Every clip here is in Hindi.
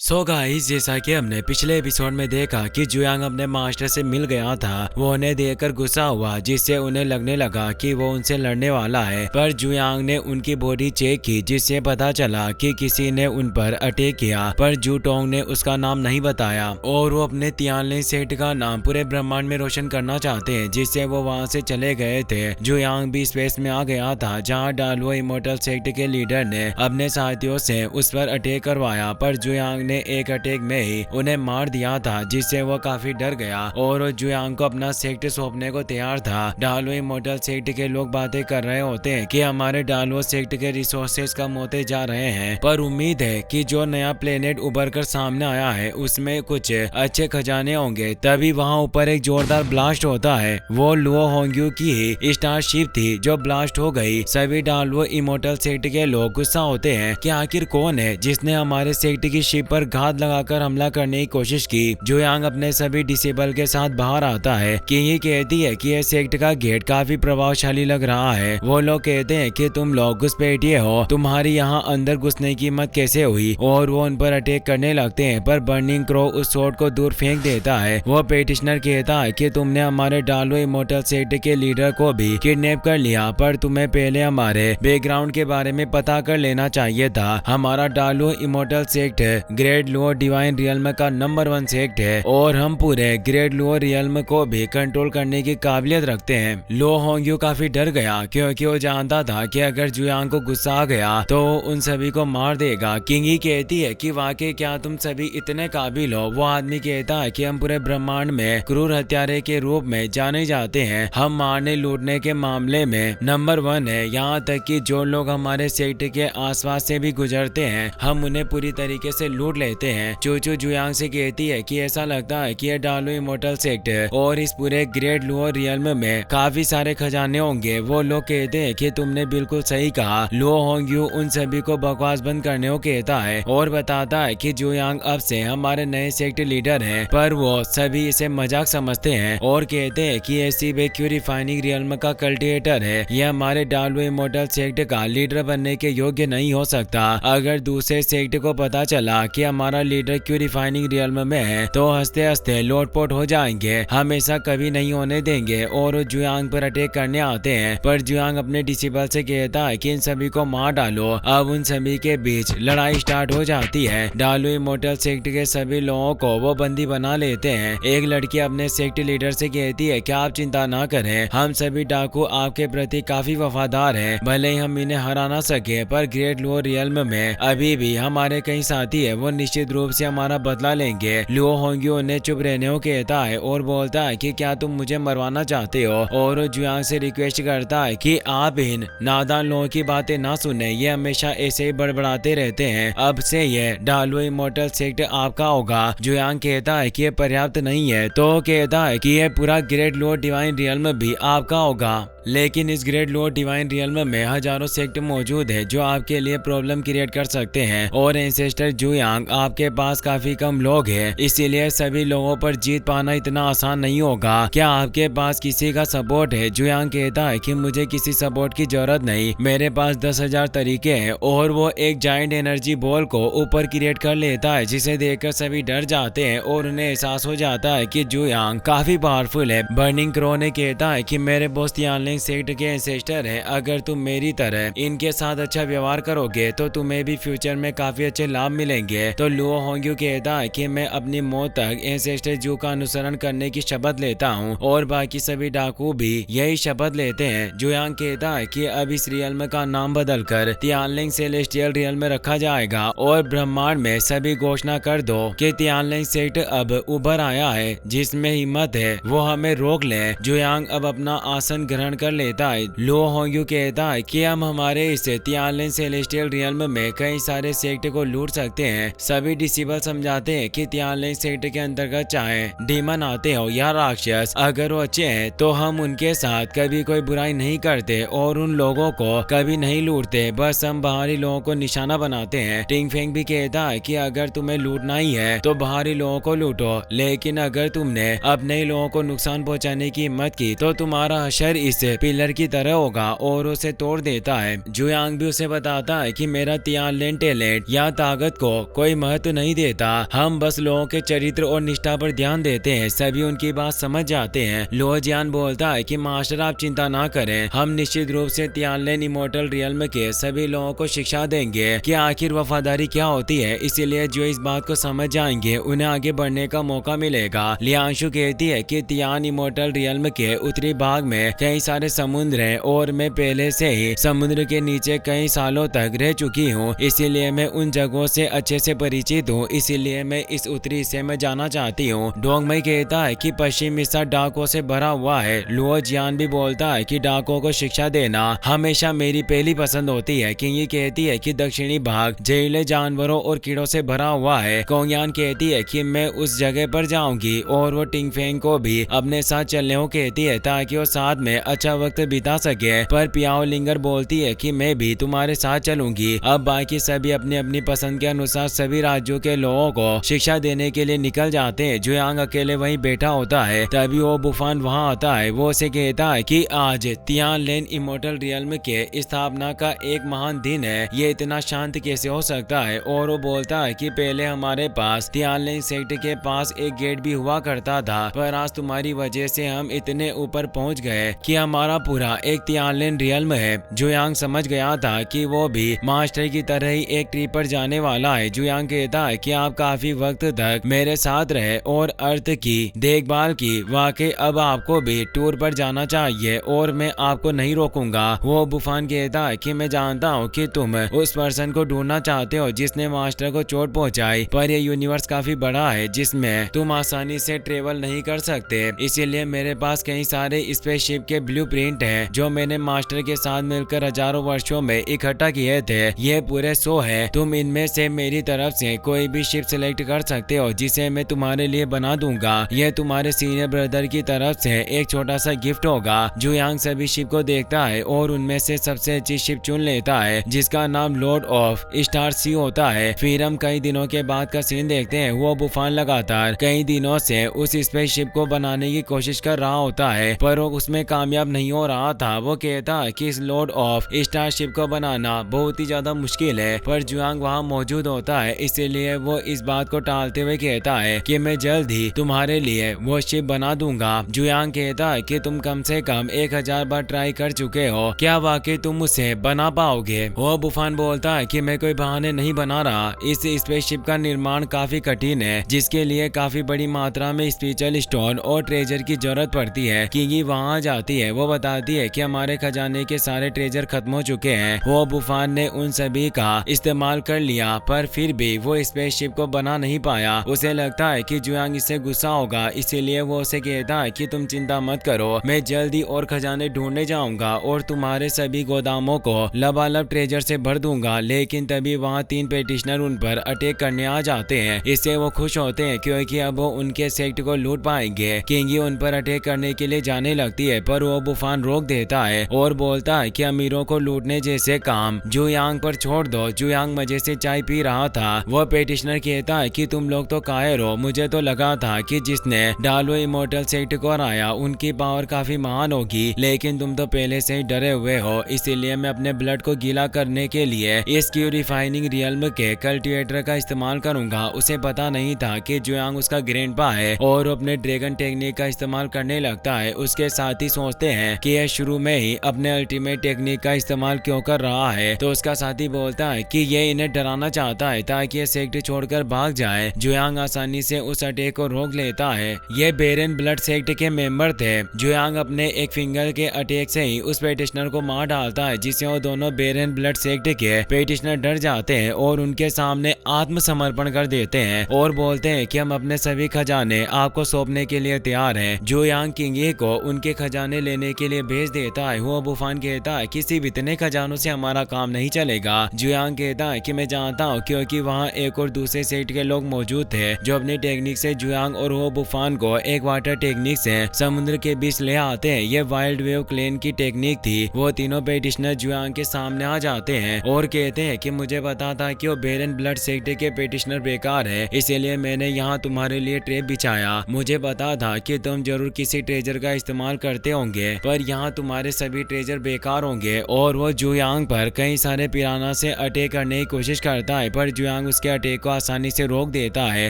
सो गाइस, जैसा कि हमने पिछले एपिसोड में देखा कि जुयांग अपने मास्टर से मिल गया था। वो उन्हें देखकर गुस्सा हुआ, जिससे उन्हें लगने लगा कि वो उनसे लड़ने वाला है। पर जुयांग ने उनकी बॉडी चेक की, जिससे पता चला कि किसी ने उन पर अटैक किया। पर जूटोंग ने उसका नाम नहीं बताया और वो अपने तियानलिंग सेक्ट का नाम पूरे ब्रह्मांड में रोशन करना चाहते हैं, जिससे वो वहाँ से चले गए थे। जुयांग भी स्पेस में आ गया था, जहाँ डालवो इमोर्टल सेक्ट के लीडर ने अपने साथियों से उस पर अटैक करवाया। पर जुयांग ने एक अटैक में ही उन्हें मार दिया था, जिससे वो काफी डर गया और जुयांग को अपना सेक्ट सौंपने को तैयार था। डालवो इमोर्टल सेक्ट के लोग बातें कर रहे होते हैं कि हमारे डालवो सेक्ट के रिसोर्सेज कम होते जा रहे हैं, पर उम्मीद है कि जो नया प्लेनेट उभर कर सामने आया है उसमें कुछ अच्छे खजाने होंगे। तभी वहाँ ऊपर एक जोरदार ब्लास्ट होता है। वो लुओ होंग्यू की ही स्टारशिप थी जो ब्लास्ट हो गई। सभी डालवो इमोर्टल सेक्ट के लोग गुस्सा होते हैं कि आखिर कौन है जिसने हमारे सेक्ट की शिप पर घात लगाकर हमला करने की कोशिश की। जुयांग अपने सभी डिसेबल के साथ बाहर आता है कि ये कहती है कि यह सेक्ट का गेट काफी प्रभावशाली लग रहा है। वो लोग कहते हैं कि तुम लोग घुसपैठिए हो, तुम्हारी यहाँ अंदर घुसने की हिम्मत कैसे हुई, और वो उन पर अटैक करने लगते हैं। पर बर्निंग क्रो उस शॉट को दूर फेंक देता है। वो पेटिशनर कहता है कि तुमने हमारे डालवो इमोर्टल सेक्ट के लीडर को भी किडनैप कर लिया, पर तुम्हें पहले हमारे बैकग्राउंड के बारे में पता कर लेना चाहिए था। हमारा डालवो immortal sect great Luo divine realm का नंबर 1 सेक्ट है और हम पूरे ग्रेट लुओ रियल्म को भी कंट्रोल करने की काबिलियत रखते हैं। लुओ होंग्यू काफी डर गया क्योंकि वो जानता था कि अगर जुयांग को गुस्सा आ गया तो उन सभी को मार देगा। किंगी कहती है कि वाकई क्या तुम सभी इतने काबिल हो। वो आदमी कहता है कि हम पूरे ब्रह्मांड में क्रूर हत्यारे के रूप में जाने जाते हैं। हम मारने लूटने के मामले में नंबर 1 है। यहाँ तक कि जो लोग हमारे सेक्ट के आसपास से भी गुजरते हैं हम उन्हें पूरी तरीके से लूट लेते हैं। चूचू जुयांग से कहती है कि ऐसा लगता है कि यह डालवो इमोर्टल सेक्ट है और इस पूरे ग्रेट लुओ रियल्म में काफी सारे खजाने होंगे। वो लोग कहते हैं कि तुमने बिल्कुल सही कहा। लुओ होंग्यू उन सभी को बकवास बंद करने को कहता है और बताता है कि जुयांग अब से हमारे नए सेक्ट लीडर हैं, पर वो सभी इसे मजाक समझते हैं और कहते हैं कि ऐसी बेक्यू रिफाइनिंग रियल्म का कल्टिवेटर है। यह हमारे डालवो इमोर्टल सेक्ट का लीडर बनने के योग्य नहीं हो सकता। अगर दूसरे सेक्ट को पता चला कि हमारा लीडर क्यों रिफाइनिंग रियल्म में है तो हंसते हंसते लोटपोट हो जाएंगे। हम ऐसा कभी नहीं होने देंगे और जुयांग पर अटैक करने आते हैं। पर जुयांग अपने डिसेबल से कहता है कि इन सभी को मार डालो। अब उन सभी के बीच लड़ाई स्टार्ट हो जाती है। डालवो इमोर्टल सेक्ट के सभी लोगों को वो बंदी बना लेते हैं। एक लड़की अपने सेक्ट लीडर से कहती है कि आप चिंता ना करें, हम सभी डाकू आपके प्रति काफी वफादार हैं। भले ही हम इन्हें हरा ना सके, पर ग्रेट लुओ रियल्म में अभी भी हमारे कई साथी है, वो निश्चित रूप से हमारा बदला लेंगे। लुओ होंग्यू ने चुप रहने को कहता है और बोलता है कि क्या तुम मुझे मरवाना चाहते हो, और जुयांग से रिक्वेस्ट करता है कि आप इन नादान लोगों की बातें ना सुने, ये हमेशा ऐसे ही बड़बड़ाते रहते हैं। अब से ये डालवो इमोर्टल सेक्ट आपका होगा। जुयांग कहता है कि ये पर्याप्त नहीं है, तो कहता है कि ये पूरा ग्रेट लुओ डिवाइन रियल्म भी आपका होगा। लेकिन इस ग्रेट लुओ डिवाइन रियल्म में हजारों सेक्ट मौजूद है जो आपके लिए प्रॉब्लम क्रिएट कर सकते हैं, और एंसेस्टर जुयांग आपके पास काफी कम लोग हैं, इसीलिए सभी लोगों पर जीत पाना इतना आसान नहीं होगा। क्या आपके पास किसी का सपोर्ट है? जुयांग कहता है कि मुझे किसी सपोर्ट की जरूरत नहीं, मेरे पास 10,000 तरीके हैं। और वो एक जाइंट एनर्जी बॉल को ऊपर क्रिएट कर लेता है, जिसे देखकर सभी डर जाते हैं और उन्हें एहसास हो जाता है कि जुयांग काफी पावरफुल है। बर्निंग क्रो ने कहता है कि मेरे बॉस तियानलिंग सेक्ट के एंसेस्टर हैं, अगर तुम मेरी तरह इनके साथ अच्छा व्यवहार करोगे तो तुम्हें भी फ्यूचर में काफी अच्छे लाभ मिलेंगे। तो लुओ होंग्यू कहता है कि मैं अपनी मौत तक एंसेस्टर जू का अनुसरण करने की शपथ लेता हूँ, और बाकी सभी डाकू भी यही शपथ लेते हैं। जुयांग कहता है कि अब इस रियल्म का नाम बदलकर तियानलिंग सेलेस्टियल रियल्म रखा जाएगा, और ब्रह्मांड में सभी घोषणा कर दो कि तियानलिंग सेक्ट अब उभर आया है। जिसमें हिम्मत है वो हमें रोक ले। जुयांग अब अपना आसन ग्रहण कर लेता है। लुओ होंग्यू कहता है कि हम हमारे इस तियानलिंग सेलेस्टियल रियल्म में कई सारे सेक्ट को लूट सकते हैं। सभी डिसेबल समझाते हैं कि तियानलिंग सेक्ट के अंतर्गत चाहे डीमन आते हो या राक्षस, अगर वो अच्छे हैं तो हम उनके साथ कभी कोई बुराई नहीं करते और उन लोगों को कभी नहीं लूटते, बस हम बाहरी लोगों को निशाना बनाते हैं। टिंग फेंग भी कहता है कि अगर तुम्हें लूटना ही है तो बाहरी लोगों को लूटो, लेकिन अगर तुमने अपने लोगों को नुकसान पहुंचाने की हिम्मत की तो तुम्हारा हशर इस पिलर की तरह होगा और उसे तोड़ देता है। जुयांग भी उसे बताता है कि मेरा तियानलेन टैलेंट या ताकत को कोई महत्व नहीं देता, हम बस लोगों के चरित्र और निष्ठा पर ध्यान देते हैं। सभी उनकी बात समझ जाते हैं। लो जियान बोलता है कि मास्टर आप चिंता ना करें, हम निश्चित रूप से तियानलेन इमोर्टल रियल्म के सभी लोगों को शिक्षा देंगे कि आखिर वफादारी क्या होती है। इसीलिए जो इस बात को समझ जाएंगे उन्हें आगे बढ़ने का मौका मिलेगा। लियांशु कहती है कि तियान इमोर्टल रियल्म के उत्तरी भाग में कई सारे समुद्र हैं और मैं पहले से ही समुद्र के नीचे कई सालों तक रह चुकी हूँ, इसीलिए मैं उन जगहों से अच्छे से परिचित हूँ। इसीलिए मैं इस उत्तरी हिस्से में जाना चाहती हूँ। डोंगमई कहता है कि पश्चिम हिस्सा डाकुओं से भरा हुआ है। लुओ जियान भी बोलता है कि डाकुओं को शिक्षा देना हमेशा मेरी पहली पसंद होती है। किंगी कहती है कि दक्षिणी भाग जहरीले जानवरों और कीड़ों से भरा हुआ है। कोंगयान कहती है कि मैं उस जगह पर जाऊंगी और वो टिंगफेंग को भी अपने साथ चलने को कहती है ताकि वो साथ में अच्छा वक्त बिता सके। पर पियाओ लिंगर बोलती है कि मैं भी तुम्हारे साथ चलूंगी। अब बाकी सभी अपनी अपनी पसंद के अनुसार सभी राज्यों के लोगों को शिक्षा देने के लिए निकल जाते हैं। जुयांग अकेले वहीं बैठा होता है। तभी वो बुफान वहां आता है। वो उसे कहता है कि आज तियानलेन इमोर्टल रियल्म के स्थापना का एक महान दिन है, ये इतना शांत कैसे हो सकता है। और वो बोलता है कि पहले हमारे पास तियानलेन सेक्ट के पास एक गेट भी हुआ करता था, पर आज तुम्हारी वजह से हम इतने ऊपर पहुंच गए कि हमारा पूरा एक तियानलेन रियल्म है। जुयांग समझ गया था कि वो भी मास्टर की तरह ही एक ट्रिप पर जाने वाला है। जुयांग कहता है कि आप काफी वक्त तक मेरे साथ रहे और अर्थ की देखभाल की, वाकई अब आपको भी टूर पर जाना चाहिए और मैं आपको नहीं रोकूंगा। वो बुफान कहता है कि मैं जानता हूँ कि तुम उस पर्सन को ढूंढना चाहते हो जिसने मास्टर को चोट पहुंचाई, पर यह यूनिवर्स काफी बड़ा है जिसमें तुम आसानी से ट्रेवल नहीं कर सकते। इसीलिए मेरे पास कई सारे स्पेसशिप के ब्लूप्रिंट हैं जो मैंने मास्टर के साथ मिलकर हजारों वर्षों में इकट्ठा किए थे। ये पूरे 100 है। तुम इनमें से मेरी तरफ से कोई भी शिप सिलेक्ट कर सकते हो जिसे मैं तुम्हारे लिए बना दूंगा। यह तुम्हारे सीनियर ब्रदर की तरफ से एक छोटा सा गिफ्ट होगा। जुयांग सभी शिप को देखता है और उनमें से सबसे अच्छी शिप चुन लेता है जिसका नाम लॉर्ड ऑफ स्टार सी होता है। फिर हम कई दिनों के बाद का सीन देखते हैं। वो बुफान लगातार कई दिनों से उस स्पेसशिप को बनाने की कोशिश कर रहा होता है, पर वो उसमें कामयाब नहीं हो रहा था। वो कहता है कि इस लॉर्ड ऑफ स्टार शिप को बनाना बहुत ही ज्यादा मुश्किल है, पर जुयांग वहाँ मौजूद होता है। इसीलिए वो इस बात को टालते हुए कहता है कि मैं जल्द ही तुम्हारे लिए वो शिप बना दूंगा। जुयांग कहता है कि तुम कम से कम 1000 बार ट्राई कर चुके हो, क्या वाकई तुम उसे बना पाओगे। वो बुफान बोलता है कि मैं कोई बहाने नहीं बना रहा, इस स्पेसशिप का निर्माण काफी कठिन है जिसके लिए काफी बड़ी मात्रा में स्पिरिचुअल स्टोन और ट्रेजर की जरूरत पड़ती है। किंगी वहाँ जाती है। वो बताती है कि हमारे खजाने के सारे ट्रेजर खत्म हो चुके हैं। वो बुफान ने उन सभी का इस्तेमाल कर लिया, पर फिर भी वो स्पेसशिप को बना नहीं पाया। उसे लगता है कि जुयांग इससे गुस्सा होगा, इसीलिए वो उसे कहता है कि तुम चिंता मत करो, मैं जल्दी और खजाने ढूंढने जाऊंगा और तुम्हारे सभी गोदामों को लबालब ट्रेजर से भर दूंगा। लेकिन तभी वहाँ 3 पेटिशनर उन पर अटैक करने आ जाते हैं। इससे वो खुश होते हैं क्योंकि अब वो उनके सेक्ट को लूट पाएंगे। किंगी उन पर अटैक करने के लिए जाने लगती है, पर वो बुफान रोक देता है और बोलता है कि अमीरों को लूटने जैसे काम जुयांग पर छोड़ दो। जुयांग मजे से चाय पी रहा था। वो पेटिशनर कहता है कि तुम लोग तो कायर हो, मुझे तो लगा था कि जिसने डालो इमोर्टल सेक्ट को हराया उनकी पावर काफी महान होगी, लेकिन तुम तो पहले से ही डरे हुए हो। इसीलिए मैं अपने ब्लड को गीला करने के लिए इस रिफाइनिंग रियल्म के कल्टिवेटर का इस्तेमाल करूंगा। उसे पता नहीं था कि जुयांग उसका ग्रैंडपा है और अपने ड्रैगन टेक्निक का इस्तेमाल करने लगता है। उसके साथ ही सोचते हैं कि यह शुरू में ही अपने अल्टीमेट टेक्निक का इस्तेमाल क्यों कर रहा है, तो उसका साथी बोलता है कि ये इन्हें डराना चाहता है ताकि ये सेक्ट छोड़कर भाग जाए। जुयांग आसानी से उस अटैक को रोक लेता है। ये बेरन ब्लड सेक्ट के मेंबर थे। जुयांग अपने एक फिंगर के अटैक से ही उस पेटिशनर को मार डालता है, जिससे वो दोनों बेरन ब्लड सेक्ट के पेटिशनर डर जाते हैं और उनके सामने आत्मसमर्पण कर देते हैं और बोलते हैं कि हम अपने सभी खजाने आपको सौंपने के लिए तैयार हैं। जुयांग किंगी को उनके खजाने लेने के लिए भेज देता है। वो बुफान कहता है कि सिर्फ इतने खजानों से हमारा काम नहीं चलेगा। जुयांग कहता है कि मैं जानता हूँ क्योंकि वहाँ एक और दूसरे सेक्ट के लोग मौजूद थे जो अपनी टेक्निक से जुयांग और वो बुफान को एक वाटर टेक्निक से समुद्र के बीच ले आते हैं। ये वाइल्ड वेव क्लेन की टेक्निक थी। वो तीनों पेटिशनर जुयांग के सामने आ जाते हैं और कहते हैं कि मुझे पता था कि वो बेरन ब्लड सेक्ट के पेटिशनर बेकार है, इसीलिए मैंने यहाँ तुम्हारे लिए ट्रैप बिछाया। मुझे पता था कि तुम जरूर किसी ट्रेजर का इस्तेमाल करते होंगे। पर यहाँ तुम्हारे सभी ट्रेजर बेकार होंगे। और वो जुयांग पर कई सारे पिराना से अटैक करने की कोशिश करता है, पर जुयांग उसके अटैक को आसानी से रोक देता है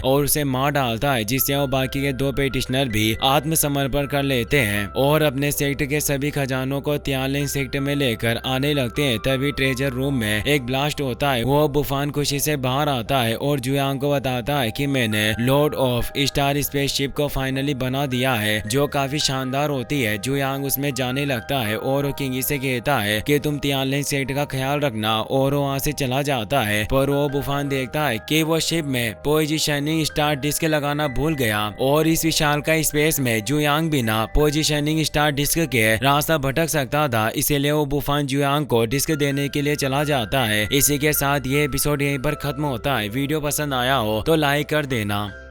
और उसे मार डालता है, जिससे वो बाकी के 2 पेटिशनर भी आत्मसमर्पण कर लेते हैं और अपने सेक्टर के सभी खजानों को तियानलिंग सेक्टर में लेकर आने लगते हैं। तभी ट्रेजर रूम में एक ब्लास्ट होता है। वो बुफान खुशी से बाहर आता है और जुयांग को बताता है कि मैंने लॉर्ड ऑफ स्टार स्पेसशिप को फाइनली बना दिया है, जो काफी शानदार होती है। जुयांग उसमें जाने लगता है और वो किंगी से कहता है कि तुम तियानलिंग सेक्टर का ख्याल रखना, और वो वहाँ से चला जाता है। पर वो बुफान देखता है कि वो शिप में पोजीशनिंग स्टार डिस्क लगाना भूल गया और इस विशाल का स्पेस में जुयांग बिना पोजीशनिंग स्टार डिस्क के रास्ता भटक सकता था, इसीलिए वो बुफान जुयांग को डिस्क देने के लिए चला जाता है। इसी के साथ ये एपिसोड यहीं पर खत्म होता है। वीडियो पसंद आया हो तो लाइक कर देना।